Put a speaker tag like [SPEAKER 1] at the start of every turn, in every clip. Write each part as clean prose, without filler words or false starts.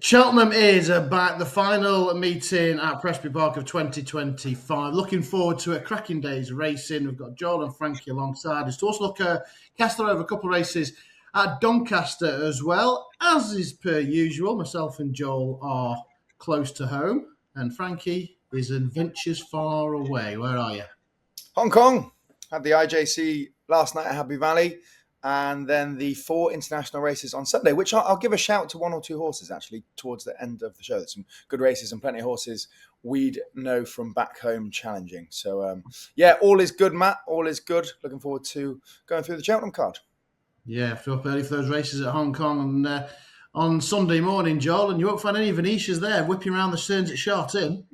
[SPEAKER 1] Cheltenham is back, the final meeting at Presby Park of 2025. Looking forward to a cracking day's racing. We've got Joel and Frankie alongside us to also cast over a couple of races at Doncaster as well. As is per usual, myself and Joel are close to home, and Frankie is in ventures far away. Where are you?
[SPEAKER 2] Hong Kong. Had the IJC last night at Happy Valley, and then the 4 international races on Sunday, which I'll give a shout to 1 or 2 horses actually towards the end of the show. There's some good races and plenty of horses we'd know from back home challenging. So, all is good, Matt. All is good. Looking forward to going through the Cheltenham card.
[SPEAKER 1] Yeah, flew up early for those races at Hong Kong on Sunday morning, Joel, and you won't find any Venetias there whipping around the Stearns at Shartin.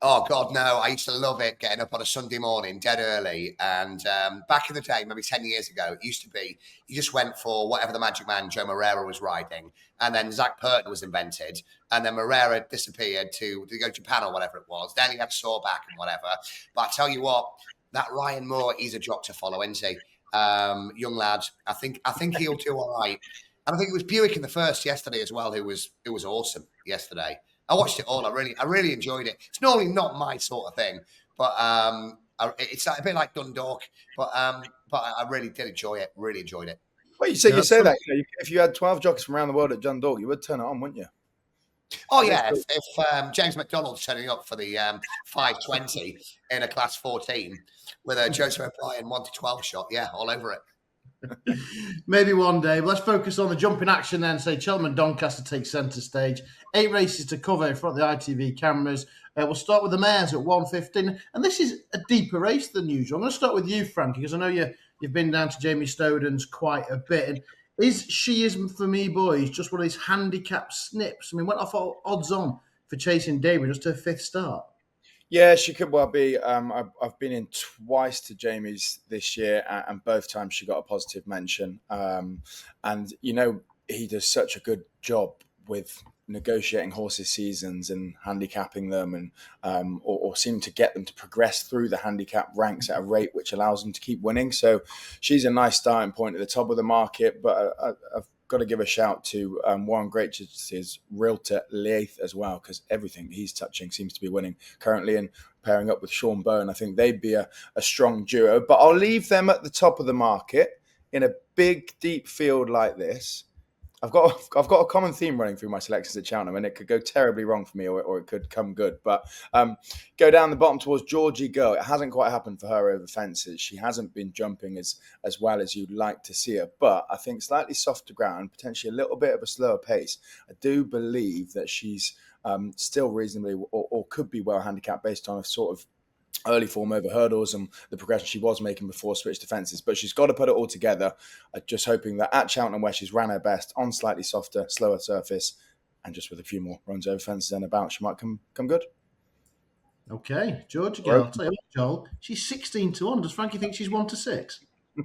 [SPEAKER 3] Oh, God, no. I used to love it, getting up on a Sunday morning, dead early. And back in the day, maybe 10 years ago, it used to be, you just went for whatever the Magic Man, Joe Moreira, was riding. And then Zach Purton was invented. And then Moreira disappeared to go to Japan or whatever it was. Then he had Sawback and whatever. But I tell you what, that Ryan Moore, he's a jock to follow, isn't he? Young lad. I think he'll do all right. And I think it was Buick in the first yesterday as well, who was awesome yesterday. I watched it all. I really enjoyed it. It's normally not my sort of thing, but it's a bit like Dundalk. But I really did enjoy it. Really enjoyed it.
[SPEAKER 2] Well, you say that. If you had 12 jockeys from around the world at Dundalk, you would turn it on, wouldn't you?
[SPEAKER 3] Oh yeah. If James McDonald's turning up for the 520 in a class 14 with a Joseph O'Brien 1-12 shot, yeah, all over it.
[SPEAKER 1] Maybe one day. But let's focus on the jumping action then. Say Cheltenham and Doncaster take centre stage. 8 races to cover in front of the ITV cameras. We'll start with the mares at 1:15. And this is a deeper race than usual. I'm going to start with you, Frankie, because I know you've been down to Jamie Snowden's quite a bit. And is She Isn't For Me Boys just one of these handicap snips? I mean, went off all odds on for chasing Damien, just her 5th start.
[SPEAKER 2] Yeah, she could well be. I've been in twice to Jamie's this year, and both times she got a positive mention. And, he does such a good job with negotiating horses' seasons and handicapping them or seem to get them to progress through the handicap ranks at a rate which allows them to keep winning. So she's a nice starting point at the top of the market, but I've got to give a shout to Warren Great's realtor Leith as well, because everything he's touching seems to be winning currently, and pairing up with Sean Byrne, I think they'd be a strong duo. But I'll leave them at the top of the market in a big, deep field like this. I've got a common theme running through my selections at Cheltenham, and it could go terribly wrong for me, or it could come good. But go down the bottom towards Georgie Girl. It hasn't quite happened for her over fences. She hasn't been jumping as well as you'd like to see her. But I think slightly softer ground, potentially a little bit of a slower pace. I do believe that she's still reasonably or could be well handicapped based on a sort of early form over hurdles and the progression she was making before switch to fences. But she's got to put it all together. Just hoping that at Cheltenham, where she's ran her best on slightly softer, slower surface, and just with a few more runs over fences and about, she might come good.
[SPEAKER 1] Okay, George, again, I'll tell you what, Joel, she's 16-1. Does Frankie think she's 1-6?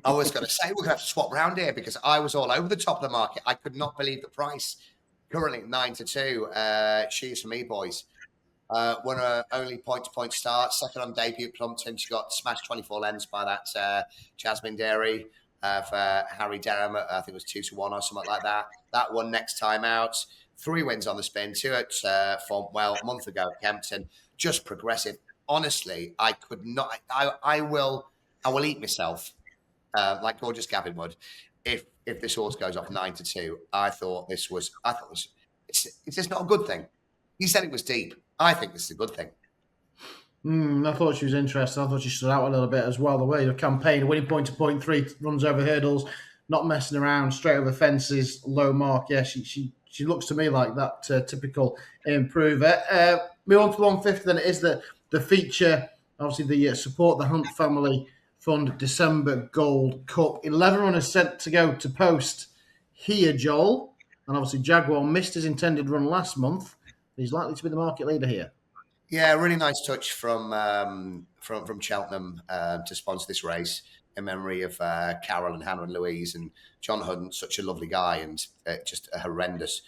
[SPEAKER 3] I was going to say, we're going to have to swap round here, because I was all over the top of the market. I could not believe the price. Currently 9-2. She Is For Me Boys. Won her only point-to-point start. Second on debut, Plumpton. She got smashed 24 lengths by that Jasmine Dairy for Harry Derham. I think it was 2-1 or something like that. That one next time out. 3 wins on the spin. 2 at a month ago at Kempton. Just progressive. Honestly, I could not. I will eat myself like gorgeous Gavin would if this horse goes off 9-2. I thought it's just not a good thing. He said it was deep. I think this is a good thing.
[SPEAKER 1] I thought she was interesting. I thought she stood out a little bit as well. The way the campaign, winning point-to-point, 3 runs over hurdles, not messing around, straight over fences, low mark. Yeah, she looks to me like that typical improver. Move on to 150, then it is the feature, obviously the Support the Hunt Family Fund December Gold Cup. 11 runners sent to go to post here, Joel. And obviously Jaguar missed his intended run last month. He's likely to be the market leader here.
[SPEAKER 3] Yeah, really nice touch from Cheltenham to sponsor this race in memory of Carol and Hannah and Louise, and John Hunt, such a lovely guy, and just a horrendous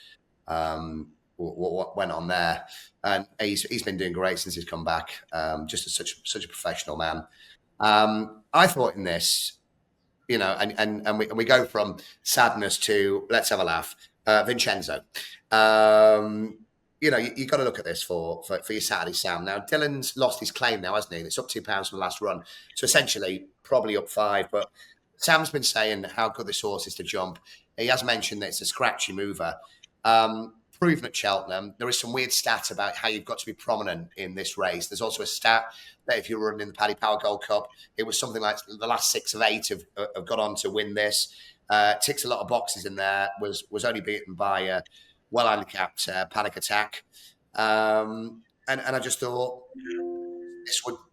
[SPEAKER 3] what went on there. And he's been doing great since he's come back. Just as such a professional man. I thought in this, and we go from sadness to let's have a laugh. Vincenzo. you know, you got to look at this for your Saturday, Sam. Now, Dylan's lost his claim now, hasn't he? It's up £2 from the last run. So essentially, probably up 5. But Sam's been saying how good this horse is to jump. He has mentioned that it's a scratchy mover. Proven at Cheltenham. There is some weird stats about how you've got to be prominent in this race. There's also a stat that if you're running in the Paddy Power Gold Cup, it was something like the last 6 of 8 have got on to win this. Ticks a lot of boxes in there. Was only beaten by well handicapped Panic Attack, and I just thought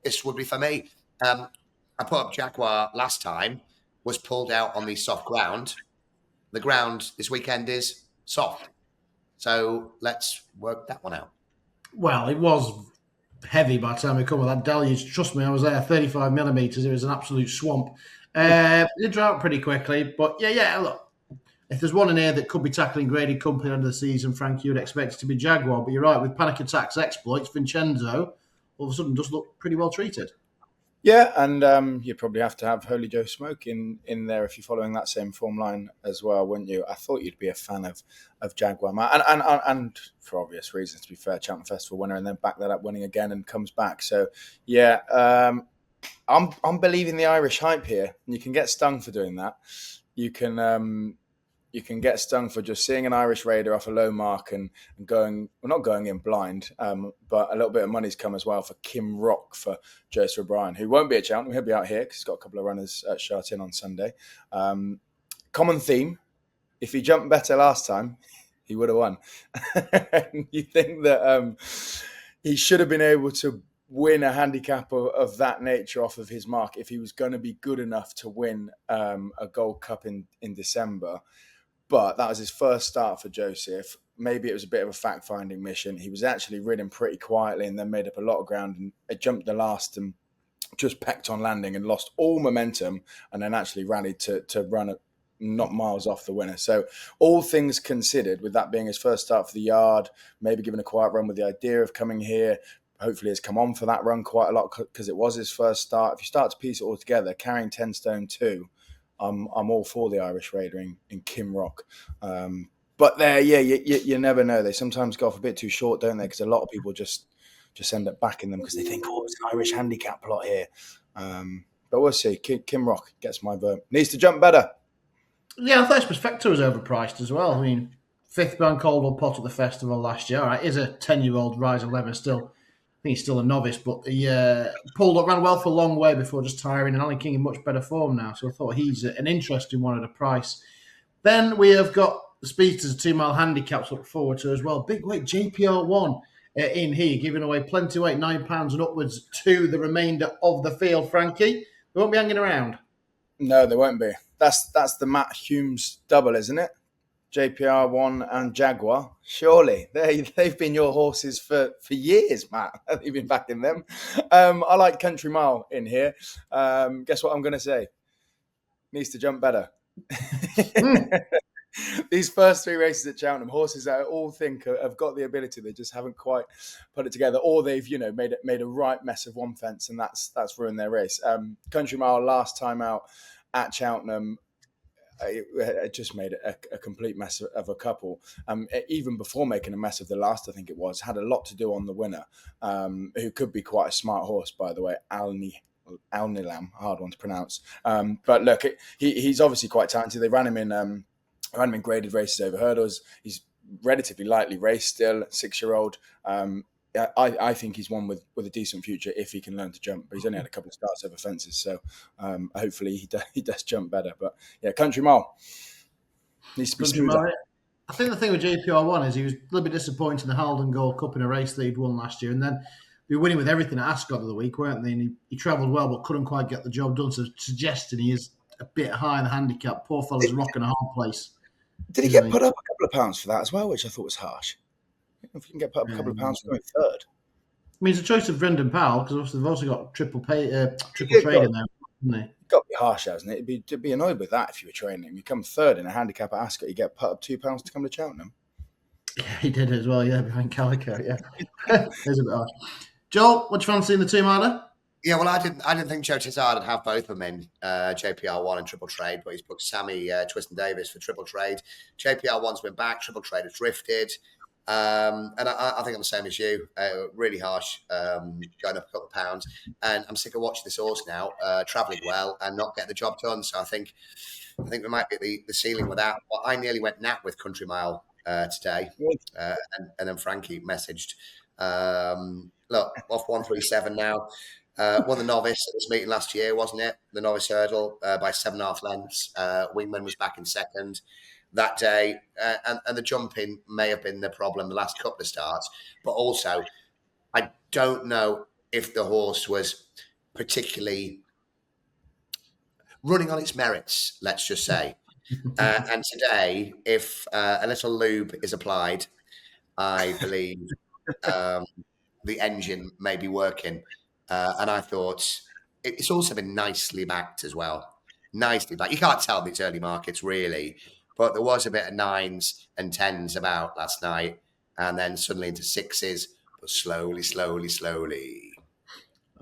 [SPEAKER 3] this would be for me. I put up Jaguar last time, was pulled out on the soft ground. The ground this weekend is soft. So let's work that one out.
[SPEAKER 1] Well, it was heavy by the time we come with that deluge. Trust me, I was there, 35 millimetres. It was an absolute swamp. It drew out pretty quickly. But yeah, look, if there's one in here that could be tackling graded company under the season, Frankie, you'd expect it to be Jaguar. But you're right, with Panic Attack's exploits, Vincenzo all of a sudden does look pretty well treated.
[SPEAKER 2] Yeah, and you'd probably have to have Holy Joe Smoke in there if you're following that same form line as well, wouldn't you? I thought you'd be a fan of Jaguar, and for obvious reasons, to be fair, Cheltenham Festival winner, and then back that up winning again and comes back. So yeah, I'm believing the Irish hype here. You can get stung for doing that. You can get stung for just seeing an Irish raider off a low mark and going, well, not going in blind, but a little bit of money's come as well for Kim Rock for Joseph O'Brien, who won't be at Cheltenham. He'll be out here because he's got a couple of runners at Shartin on Sunday. Common theme. If he jumped better last time, he would have won. You think that he should have been able to win a handicap of that nature off of his mark if he was going to be good enough to win a Gold Cup in December. But that was his first start for Joseph. Maybe it was a bit of a fact-finding mission. He was actually ridden pretty quietly and then made up a lot of ground and it jumped the last and just pecked on landing and lost all momentum and then actually rallied to run not miles off the winner. So all things considered, with that being his first start for the yard, maybe given a quiet run with the idea of coming here, hopefully has come on for that run quite a lot because it was his first start. If you start to piece it all together, carrying 10 stone 2, I'm all for the Irish Raider in Kim Rock. But there, yeah, you never know. They sometimes go off a bit too short, don't they? Because a lot of people just end up backing them because they think, oh, it's an Irish handicap plot here. But we'll see. Kim Rock gets my vote. Needs to jump better.
[SPEAKER 1] Yeah, I thought his Perfecto was overpriced as well. I mean, 5th round Caldwell Pot at the festival last year. All right, is a 10-year-old Rise 11 still. I think he's still a novice, but he pulled up, ran well for a long way before just tiring, and Ali King in much better form now. So I thought he's an interesting one at a price. Then we have got the Speedsters, 2-mile handicaps to look forward to as well. Big weight JPR1 in here, giving away plenty of weight, £9 and upwards to the remainder of the field. Frankie, they won't be hanging around.
[SPEAKER 2] No, they won't be. That's the Matt Hulmes double, isn't it? JPR1 and Jaguar. Surely they've been your horses for years, Matt. You've been backing them. I like Country Mile in here. Guess what I'm going to say? Needs to jump better. These first 3 races at Cheltenham, horses that I all think have got the ability, they just haven't quite put it together, or they've made a right mess of one fence, and that's ruined their race. Country Mile last time out at Cheltenham, it just made a complete mess of a couple. Even before making a mess of the last, I think it was, had a lot to do on the winner, who could be quite a smart horse, by the way, Alnilam, hard one to pronounce. But look, he's obviously quite talented. They ran him in graded races over hurdles. He's relatively lightly raced still, 6-year-old. I think he's one with a decent future if he can learn to jump. But he's only had a couple of starts over fences, so hopefully he does jump better. But yeah, Country Mile needs to be smoother.
[SPEAKER 1] I think the thing with JPR1 is he was a little bit disappointed in the Halden Gold Cup in a race that he'd won last year, and then they were winning with everything at Ascot of the week, weren't they? And he travelled well, but couldn't quite get the job done. So suggesting he is a bit high in the handicap. Poor fella's rocking a hard place.
[SPEAKER 2] Did he get put up a couple of pounds for that as well, which I thought was harsh? If you can get put up a couple of pounds for going third.
[SPEAKER 1] I mean, it's a choice of Brendan Powell because they've also got triple trade in there, haven't they?
[SPEAKER 2] Got to be harsh, hasn't it? It'd be annoyed with that if you were training him. You come third in a handicap at Ascot, you get put up £2 to come to Cheltenham.
[SPEAKER 1] Yeah, he did as well. Yeah, behind Calico. Yeah, it's a bit harsh. Joel, what do you fancy in the 2-miler?
[SPEAKER 3] Yeah, well, I didn't think Joe Tizard would have both of them in JPR1 and Triple Trade, but he's booked Sammy Twiston Davis for Triple Trade. JPR1's been back, Triple Trade has drifted. And I think I'm the same as you. Really harsh, going up a couple of pounds. And I'm sick of watching this horse now, travelling well and not getting the job done. So I think we might be at the ceiling with that. But I nearly went nat with Country Mile today. And then Frankie messaged, look, off 137 now. Won the novice at this meeting last year, wasn't it? The novice hurdle by 7.5 lengths. Wingman was back in second that day, and the jumping may have been the problem the last couple of starts, but also I don't know if the horse was particularly running on its merits, let's just say. And today, if a little lube is applied, I believe the engine may be working. And I thought it's also been nicely backed as well. Nicely backed. You can't tell these early markets really, but there was a bit of 9s and 10s about last night, and then suddenly into 6s, but slowly.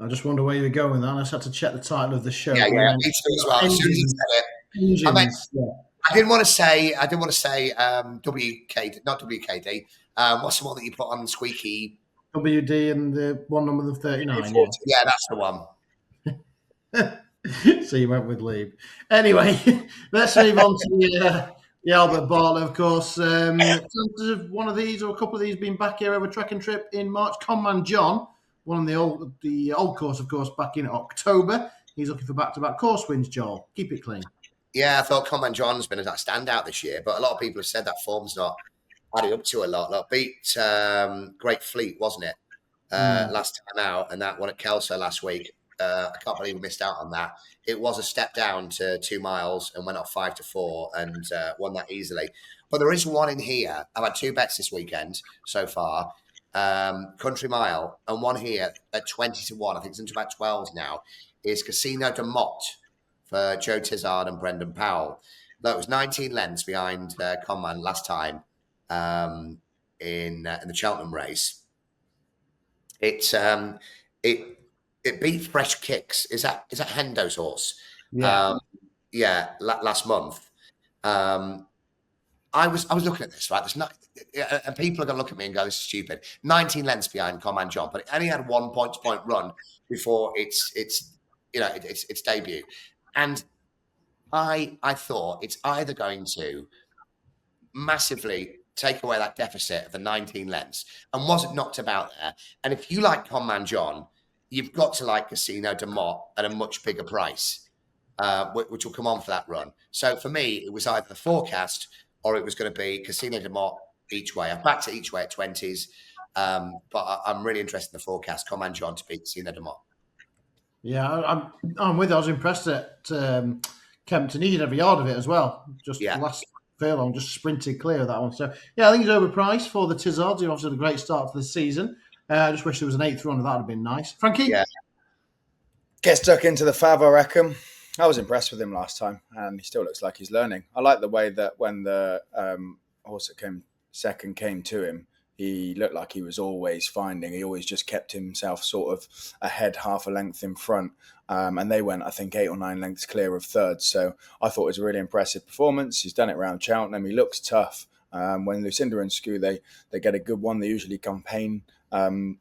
[SPEAKER 1] I just wonder where you were going with that. I just had to check the title of the show.
[SPEAKER 3] Yeah, me too as well. As soon as you said it, I didn't want to say WKD, not WKD. What's the one that you put on the squeaky?
[SPEAKER 1] WD and the one number 39.
[SPEAKER 3] Yeah, that's the one.
[SPEAKER 1] So you went with Lieb. Anyway, let's move on to the Albert Bartlett, of course. Chances of one of these or a couple of these being back here over track and trip in March. Conman John won the old course, of course, back in October. He's looking for back-to-back course wins, Joel. Keep it clean.
[SPEAKER 3] Yeah, I thought Conman John's been a standout this year, but a lot of people have said that form's not added up to a lot. Like, beat Great Fleet, wasn't it? Last time out, and that one at Kelso last week. I can't believe we missed out on that. It was a step down to 2 miles and went off 5-4 and won that easily. But there is one in here. I've had 2 bets this weekend so far. Country Mile, and one here at 20-1. I think it's into about 12 now. Is Casino de Mott for Joe Tizard and Brendan Powell. That was 19 lengths behind Conman last time in the Cheltenham race. It beat Fresh Kicks. Is that Hendo's horse?
[SPEAKER 1] Yeah.
[SPEAKER 3] Last month. I was looking at this, right? There's not, and people are going to look at me and go, "This is stupid." 19 lengths behind Conman John, but it only had 1 point-to-point run before its debut, and I thought it's either going to massively take away that deficit of the 19 lengths, and wasn't knocked about there. And if you like Conman John, you've got to like Casino de Mott at a much bigger price, which will come on for that run. So for me, it was either the forecast or it was going to be Casino de Mott each way. I've backed it each way at 20s, but I'm really interested in the forecast. Conman John to beat Casino de Mott.
[SPEAKER 1] Yeah, I'm with you. I was impressed at Kempton. He did every yard of it as well. Just last furlong, just sprinted clear of that one. So, yeah, I think he's overpriced for the Tizards. He obviously had a great start to the season. I just wish there was an 8th run. That would have been nice. Frankie?
[SPEAKER 2] Yeah. Gets stuck into the Fav, I reckon. I was impressed with him last time, and he still looks like he's learning. I like the way that when the horse that came second came to him, he looked like he was always finding. He always just kept himself sort of ahead, half a length in front. And they went, I think, 8 or 9 lengths clear of third. So I thought it was a really impressive performance. He's done it around Cheltenham. He looks tough. When Lucinda and Skoo, they get a good one. They usually campaign them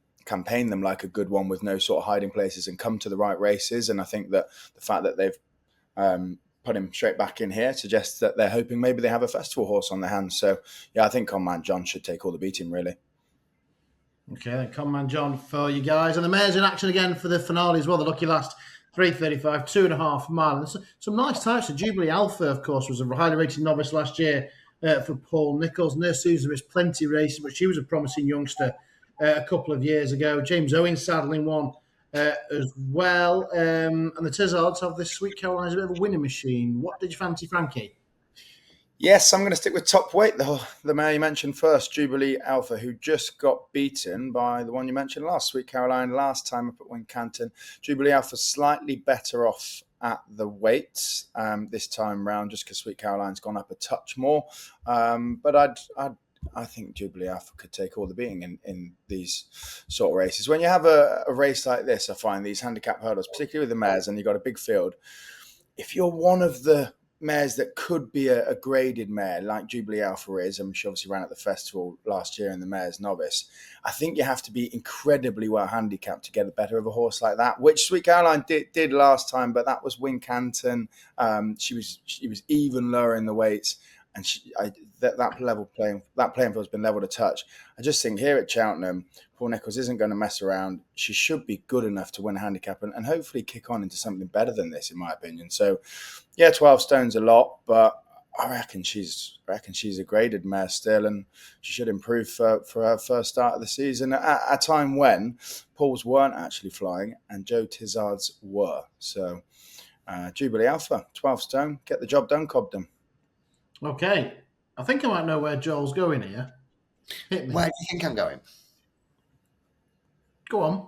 [SPEAKER 2] like a good one with no sort of hiding places and come to the right races. And I think that the fact that they've put him straight back in here suggests that they're hoping maybe they have a festival horse on their hands. So, yeah, I think Conman John should take all the beating, really.
[SPEAKER 1] Okay, then Conman John for you guys. And the mare's in action again for the finale as well. The lucky last 3:35, 2.5 mile. And some nice types. Jubilee Alpha, of course, was a highly rated novice last year for Paul Nichols. Nurse Susan missed plenty races, but she was a promising youngster a couple of years ago. James Owen saddling one as well. And the Tizards have this Sweet Caroline's a bit of a winning machine. What did you fancy, Frankie?
[SPEAKER 2] Yes, I'm going to stick with top weight, the mare you mentioned first, Jubilee Alpha, who just got beaten by the one you mentioned last, Sweet Caroline, last time up at Wincanton. Jubilee Alpha slightly better off at the weights this time round, just because Sweet Caroline's gone up a touch more. But I think Jubilee Alpha could take all the beating in these sort of races. When you have a race like this, I find these handicap hurdles, particularly with the mares, and you've got a big field, if you're one of the mares that could be a graded mare, like Jubilee Alpha is, and she obviously ran at the festival last year in the Mares Novice, I think you have to be incredibly well handicapped to get the better of a horse like that, which Sweet Caroline did last time, but that was Wincanton. She was even lower in the weights, and that playing field has been level to touch. I just think here at Cheltenham, Paul Nicholls isn't going to mess around. She should be good enough to win a handicap and hopefully kick on into something better than this, in my opinion. So, yeah, 12 stone's a lot, but I reckon she's a graded mare still, and she should improve for her first start of the season at a time when Paul's weren't actually flying and Joe Tizard's were. So, Jubilee Alpha, 12 stone, get the job done, Cobden.
[SPEAKER 1] Okay, I think I might know where Joel's going here. Hit me.
[SPEAKER 3] Where do you think I'm going?
[SPEAKER 1] Go on.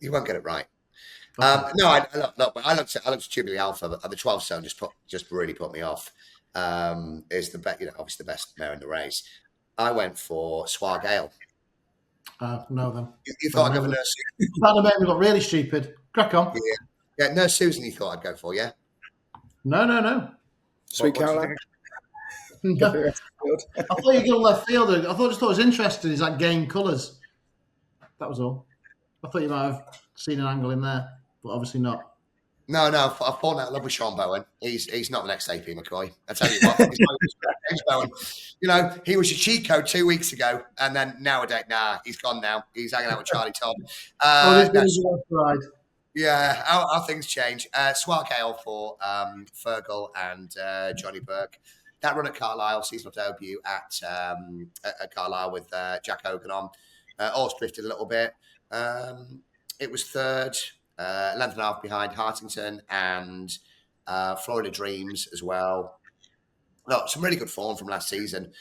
[SPEAKER 3] You won't get it right.
[SPEAKER 1] Okay.
[SPEAKER 3] No, I looked at Jubilee Alpha, but the 12 stone just really put me off. Is the best, obviously the best mare in the race. I went for Swagale.
[SPEAKER 1] No, then.
[SPEAKER 3] You thought I'd go for Nurse?
[SPEAKER 1] That made me look really stupid. Crack on.
[SPEAKER 3] Yeah, Nurse Susan. You thought I'd go for, yeah?
[SPEAKER 1] No.
[SPEAKER 2] Sweet Caroline.
[SPEAKER 1] I thought you were going left field. I just thought it was interesting. Is that game colours? That was all. I thought you might have seen an angle in there, but obviously not.
[SPEAKER 3] No. I've fallen out of love with Sean Bowen. He's not the next AP McCoy. I tell you what, James Bowen. He was your cheat code 2 weeks ago, and then nowadays, he's gone now. He's hanging out with Charlie Tom. Yeah, how things change. Swagale for Fergal and Johnny Burke. That run at Carlisle, seasonal debut at Carlisle with Jack Hogan on. Horse drifted a little bit. It was third, length and a half behind Hartington and Florida Dreams as well. Look, some really good form from last season.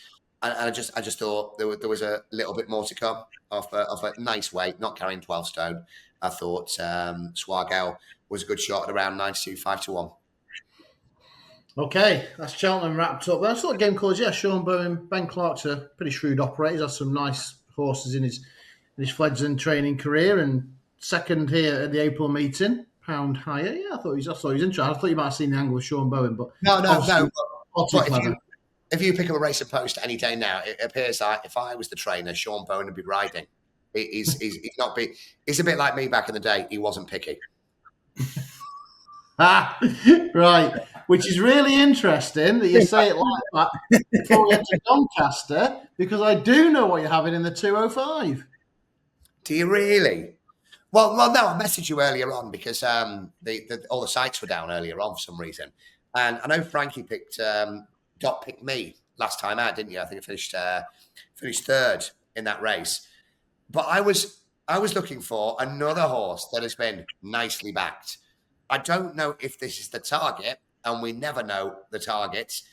[SPEAKER 3] And I just thought there was a little bit more to come off a nice weight, not carrying 12 stone. I thought Swagale was a good shot at around 92, 5-1.
[SPEAKER 1] Okay, that's Cheltenham wrapped up. That's sort of game called, Sean Bowen. Ben Clark's a pretty shrewd operator. He's had some nice horses in his fledgling training career, and second here at the April meeting, pound higher. Yeah, I thought he was interesting. I thought you might have seen the angle with Sean Bowen, but
[SPEAKER 3] no. But if you pick up a race and post any day now, it appears like if I was the trainer, Sean Bowen would be riding. He's a bit like me back in the day. He wasn't picky.
[SPEAKER 1] Right. Which is really interesting that you say it like that before we get to Doncaster, because I do know what you're having in the 205.
[SPEAKER 3] Do you really? Well, no. I messaged you earlier on because all the sites were down earlier on for some reason, and I know Frankie picked me last time out, didn't you? I think it finished third in that race. But I was looking for another horse that has been nicely backed. I don't know if this is the target, and we never know the targets,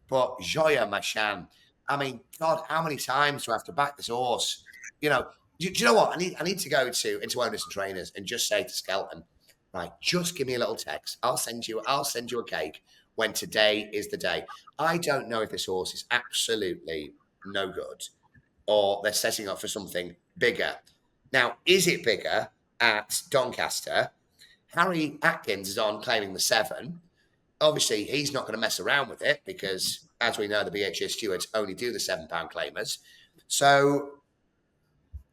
[SPEAKER 3] but Joya Machan. I mean, God, how many times do I have to back this horse? Do you know what? I need to go into owners and trainers and just say to Skelton, right, just give me a little text. I'll send you a cake when today is the day. I don't know if this horse is absolutely no good or they're setting up for something bigger. Now, is it bigger at Doncaster? Harry Atkins is on claiming the 7. Obviously, he's not going to mess around with it because, as we know, the BHA stewards only do the £7 claimers. So,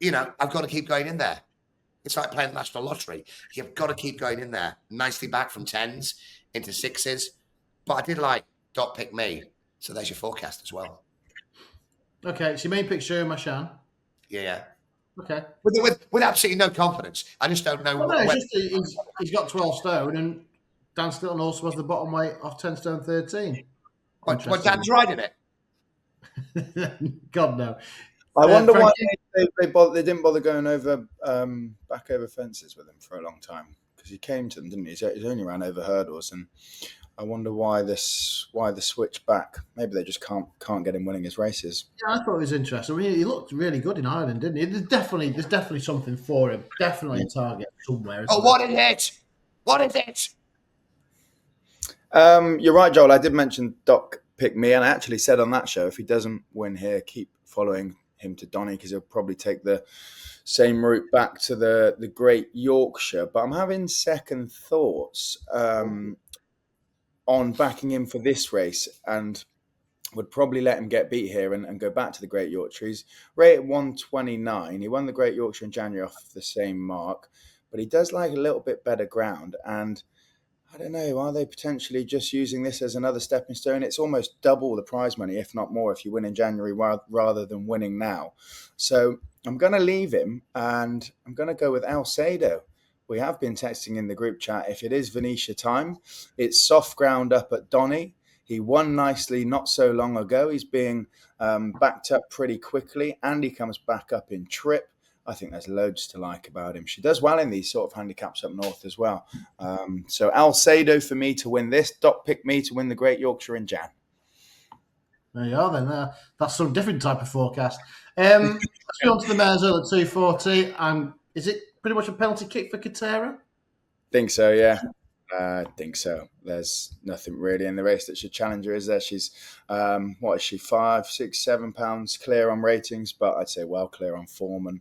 [SPEAKER 3] I've got to keep going in there. It's like playing the National Lottery. You've got to keep going in there. Nicely back from 10s into 6s. But I did like Dot Pick Me. So there's your forecast as well.
[SPEAKER 1] Okay, so you main picture Machan.
[SPEAKER 3] Yeah.
[SPEAKER 1] Okay.
[SPEAKER 3] With absolutely no confidence. I just don't know.
[SPEAKER 1] He's got 12 stone, and Dan Stilton also has the bottom weight of 10 stone 13.
[SPEAKER 3] What Dan's riding it?
[SPEAKER 1] God, no.
[SPEAKER 2] I wonder why they didn't bother going over back over fences with him for a long time, because he came to them, didn't he? He only ran over hurdles, and I wonder why the switch back. Maybe they just can't get him winning his races.
[SPEAKER 1] Yeah, I thought it was interesting. I mean, he looked really good in Ireland, didn't he? There's definitely something for him. Definitely a target somewhere.
[SPEAKER 3] What is it? What is it?
[SPEAKER 2] You're right, Joel. I did mention Doc Pick Me, and I actually said on that show, if he doesn't win here, keep following him to Donny, because he'll probably take the same route back to the Great Yorkshire. But I'm having second thoughts. on backing him for this race, and would probably let him get beat here and go back to the Great Yorkshire. He's rated 129. He won the Great Yorkshire in January off the same mark, but he does like a little bit better ground. And I don't know, are they potentially just using this as another stepping stone? It's almost double the prize money, if not more, if you win in January rather than winning now. So I'm going to leave him, and I'm going to go with Alcedo. We have been texting in the group chat. If it is Venetia time, it's soft ground up at Donny. He won nicely not so long ago. He's being backed up pretty quickly, and he comes back up in trip. I think there's loads to like about him. She does well in these sort of handicaps up north as well. So Alcedo for me to win this. Doc picked me to win the Great Yorkshire in Jan.
[SPEAKER 1] There you are then. That's some different type of forecast. Let's go on to the mares at 240. Is it pretty much a penalty kick for Katera?
[SPEAKER 2] Think so, yeah. I think so. There's nothing really in the race that should challenge her, is there? She's, what is she, 5, 6, 7 pounds clear on ratings, but I'd say well clear on form. And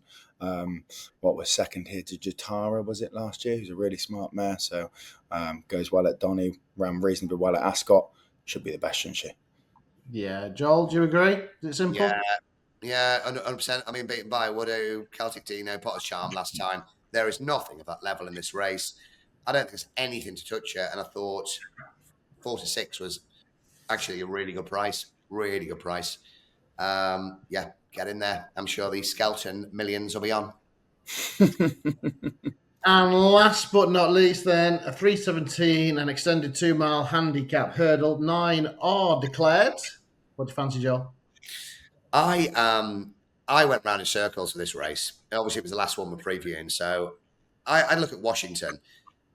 [SPEAKER 2] what was second here to Jatara, was it last year? Who's a really smart mare. So goes well at Donny, ran reasonably well at Ascot. Should be the best, shouldn't she?
[SPEAKER 1] Yeah. Joel, do you agree? Is it simple?
[SPEAKER 3] Yeah, 100%. I mean, beaten by Woodoo, Celtic Dino, Potter's Charm last time. There is nothing of that level in this race. I don't think there's anything to touch here, and I thought 4 to 6 was actually a really good price. Really good price. Yeah, get in there. I'm sure the Skelton millions will be on.
[SPEAKER 1] And last but not least, then, a 3:17, an extended 2 mile handicap hurdle. 9 are declared. What do you fancy, Joel?
[SPEAKER 3] I went round in circles for this race. Obviously, it was the last one we're previewing, so I look at Washington.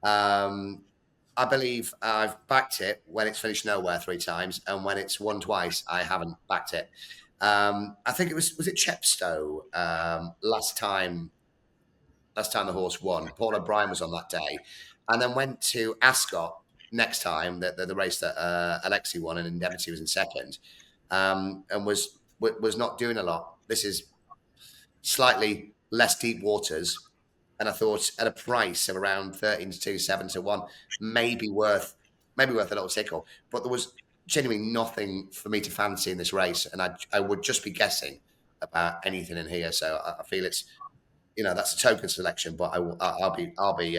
[SPEAKER 3] I believe I've backed it when it's finished nowhere 3 times, and when it's won twice, I haven't backed it. I think it was it Chepstow last time the horse won. Paul O'Brien was on that day, and then went to Ascot next time, the race that Alexi won, and Indemnity was in second, and was not doing a lot. This is slightly less deep waters. And I thought at a price of around 13 to 2, 7 to 1, maybe worth a little tickle. But there was genuinely nothing for me to fancy in this race, and I would just be guessing about anything in here. So I feel it's, that's a token selection, but I'll be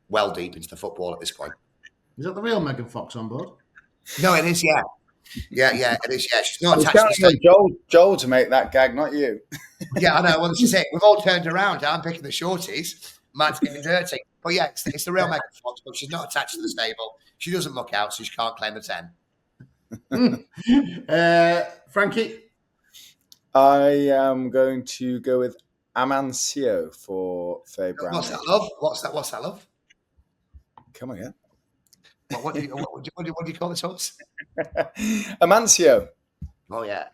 [SPEAKER 3] well deep into the football at this point.
[SPEAKER 1] Is that the real Megan Fox on board?
[SPEAKER 3] No, it is. Yeah, it is. Yeah, she's not attached to
[SPEAKER 2] the Joel to make that gag, not you.
[SPEAKER 3] Yeah, I know. Well, this is it. We've all turned around. I'm picking the shorties. Matt's getting dirty. But yeah, it's the real Megan Fox, but she's not attached to the stable. She doesn't muck out, so she can't claim the
[SPEAKER 1] 10. Frankie?
[SPEAKER 2] I am going to go with Amancio for Faye Brown.
[SPEAKER 3] What's that, love? What's that, love?
[SPEAKER 2] Come again.
[SPEAKER 3] What do you call this horse?
[SPEAKER 2] Amancio.
[SPEAKER 3] Oh, yeah.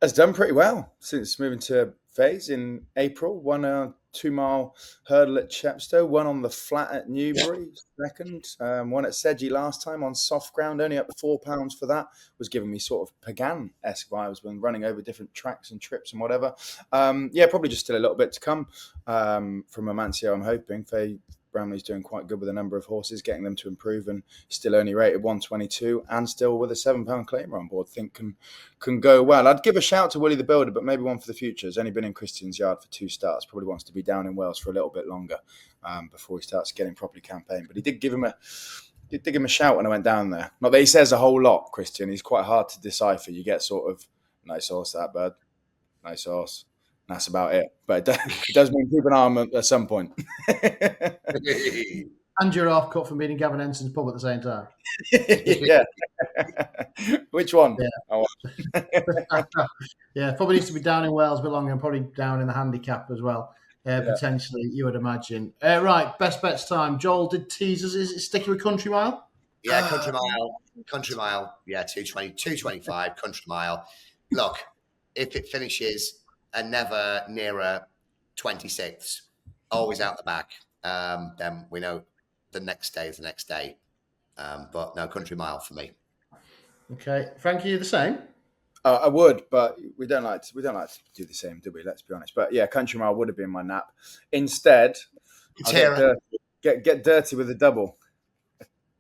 [SPEAKER 2] Has done pretty well since moving to Fays in April. Won a 2 mile hurdle at Chepstow, won on the flat at Newbury, second. Won at Sedgy last time on soft ground, only up £4 for that. Was giving me sort of Pagan-esque vibes when running over different tracks and trips and whatever. Probably just still a little bit to come from Amancio, I'm hoping. Faye Bramley's doing quite good with a number of horses, getting them to improve, and still only rated 122 and still with a £7 claimer on board. Think can go well. I'd give a shout to Willie the Builder, but maybe one for the future. He's only been in Christian's Yard for 2 starts. Probably wants to be down in Wales for a little bit longer before he starts getting properly campaigned. But he did give him a shout when I went down there. Not that he says a whole lot, Christian. He's quite hard to decipher. You get sort of, nice horse, that bird. Nice horse. That's about it. But it does mean keep an eye on him at some point.
[SPEAKER 1] And you're off cut from being in Gavin Enson's pub at the same time.
[SPEAKER 2] Yeah. Which one?
[SPEAKER 1] Yeah. Yeah, probably needs to be down in Wales a bit longer and probably down in the handicap as well. Potentially, you would imagine. Right, best bets time. Joel did teasers. Is it sticking with Country Mile?
[SPEAKER 3] Yeah, Country Mile. Yeah, 225, Country Mile. Look, if it finishes and never nearer 26th, always out the back, then we know the next day is the next day. But no, Country Mile for me. Okay,
[SPEAKER 1] Frankie, you the same?
[SPEAKER 2] I would, but we don't like to do the same, do we? Let's be honest. But yeah, Country Mile would have been my nap. Instead, get dirty with a double.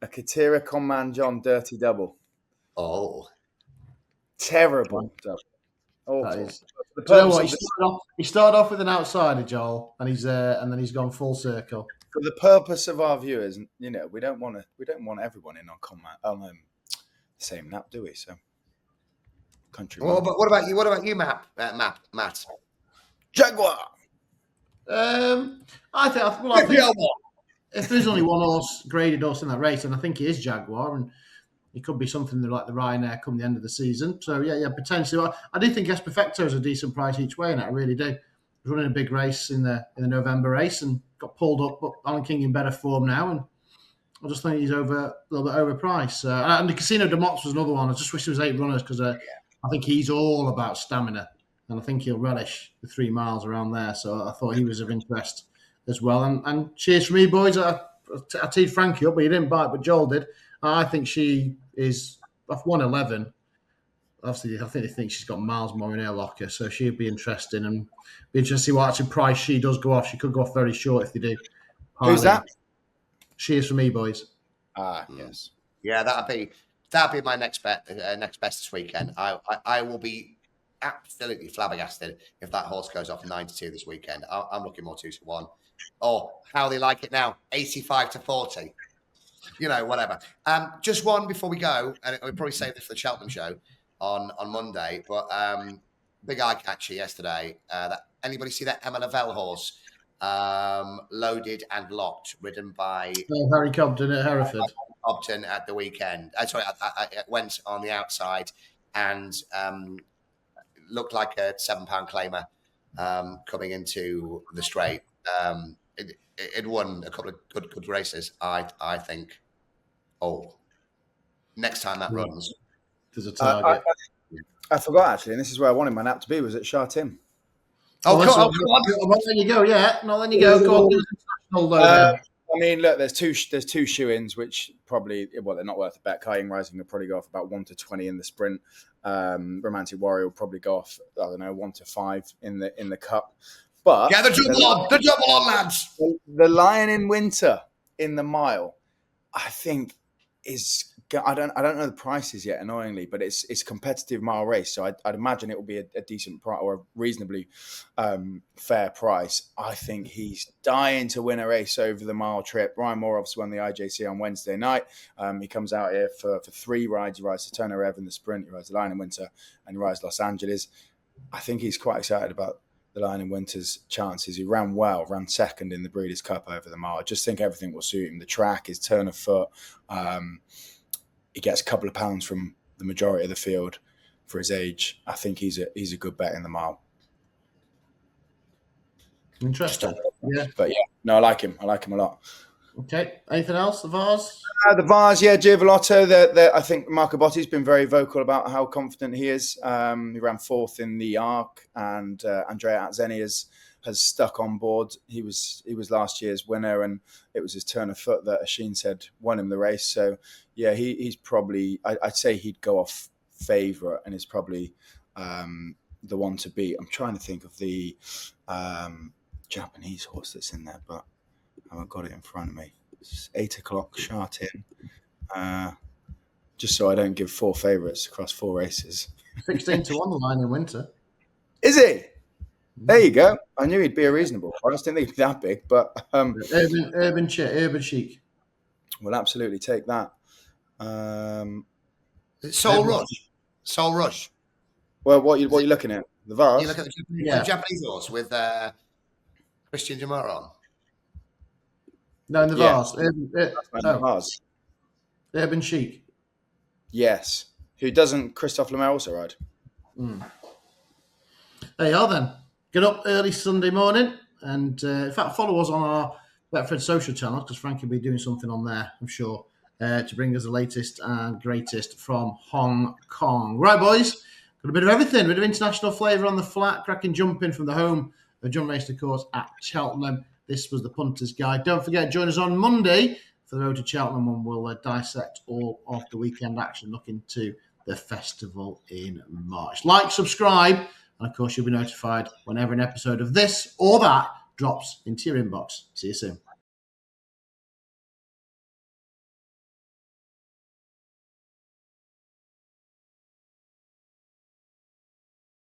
[SPEAKER 2] A Katira Conman John dirty double.
[SPEAKER 3] Oh.
[SPEAKER 2] Terrible double. Awful.
[SPEAKER 1] That is. Do you know what? He started off with an outsider, Joel, and then he's gone full circle.
[SPEAKER 2] For the purpose of our viewers, we don't want everyone in on the same nap, do we? So, country.
[SPEAKER 3] Well, but what about you? What about you, Matt?
[SPEAKER 2] Jaguar.
[SPEAKER 1] I think if there's only one horse, graded horse in that race, and I think it is Jaguar, and it could be something like the Ryanair come the end of the season. So yeah, potentially. I do think S Perfecto is a decent price each way, and I really do. He was running a big race in the November race and got pulled up, but Alan King in better form now, and I just think he's a little bit overpriced. And the Casino de Mox was another one. I just wish there was 8 runners because I think he's all about stamina, and I think he'll relish the 3 miles around there. So I thought he was of interest as well. And cheers for me, boys. I teed Frankie up, but he didn't bite, but Joel did. I think she is off 111. Obviously, I think they think she's got miles more in her locker, so she'd be interesting, and be interesting to see what actual price she does go off. She could go off very short if they do.
[SPEAKER 2] Who's that?
[SPEAKER 1] She is for me, boys.
[SPEAKER 2] Yes.
[SPEAKER 3] Yeah, that'd be my next bet. Next best this weekend. I will be absolutely flabbergasted if that horse goes off 9-2 this weekend. I'm looking more 2-1. Or how they like it now, 85-40. Whatever. Just one before we go, and we'll probably save this for the Cheltenham show on Monday. But big eye catcher yesterday. Anybody see that Emma Lavelle horse? Loaded and locked, ridden by
[SPEAKER 1] Harry Cobden at Hereford.
[SPEAKER 3] Cobden at the weekend. I went on the outside and looked like a £7 claimer coming into the straight. It won a couple of good races, I think. Oh, next time that runs,
[SPEAKER 1] there's a target.
[SPEAKER 2] I forgot actually, and this is where I wanted my nap to be. Was at Chartim.
[SPEAKER 1] Come on. I'm not letting you go yet. Not letting you go. Go on.
[SPEAKER 2] I mean, look, there's two shoe-ins, which probably, they're not worth a bet. Kying Rising will probably go off about 1-20 in the sprint. Romantic Warrior will probably go off, 1-5 in the cup. But
[SPEAKER 3] the double on, lads.
[SPEAKER 2] The Lion in Winter in the mile, I think is. I don't know the prices yet, annoyingly, but it's a competitive mile race, so I'd imagine it will be a decent price or a reasonably fair price. I think he's dying to win a race over the mile trip. Ryan Moore obviously won the IJC on Wednesday night. He comes out here for 3 rides. He rides the Turner Rev in the sprint, he rides the Lion in Winter, and he rides Los Angeles. I think he's quite excited about the Lion in Winter's chances. He ran second in the Breeders' Cup over the mile. I just think everything will suit him. The track, his turn of foot. He gets a couple of pounds from the majority of the field for his age. I think he's a good bet in the mile.
[SPEAKER 1] Interesting. Yeah.
[SPEAKER 2] But I like him. I like him a lot.
[SPEAKER 1] Okay. Anything else? The Vars?
[SPEAKER 2] The Vars, Giavolotto. I think Marco Botti's been very vocal about how confident he is. He ran 4th in the Arc, and Andrea Atzeni has stuck on board. He was last year's winner, and it was his turn of foot that Asheen said won him the race. So yeah, he's probably, I'd say he'd go off favourite and is probably the one to beat. I'm trying to think of the Japanese horse that's in there, but I haven't got it in front of me. It's 8 o'clock, Chartin. Just so I don't give 4 favourites across 4 races.
[SPEAKER 1] 16-1 the Lion in Winter.
[SPEAKER 2] Is he? There you go. I knew he'd be a reasonable. I just didn't think he'd be that big, but
[SPEAKER 1] urban chic.
[SPEAKER 2] We'll absolutely take that.
[SPEAKER 3] Soul Rush.
[SPEAKER 2] Well, what are you looking at? The Vars?
[SPEAKER 3] You look at the Japanese horse with Christian Jamara on.
[SPEAKER 1] No, in the Vars.
[SPEAKER 2] Vars.
[SPEAKER 1] Urban chic.
[SPEAKER 2] Yes. Who doesn't Christophe Lemaire also ride?
[SPEAKER 1] There you are then. Get up early Sunday morning and, in fact, follow us on our Betfred social channel because Frankie will be doing something on there, I'm sure, to bring us the latest and greatest from Hong Kong. Right, boys, got a bit of everything, a bit of international flavour on the flat, cracking jumping from the home of Jump Race, of course, at Cheltenham. This was the Punters Guide. Don't forget, join us on Monday for the road to Cheltenham when we'll dissect all of the weekend action, looking to the festival in March. Like, subscribe, and of course, you'll be notified whenever an episode of this or that drops into your inbox. See you soon.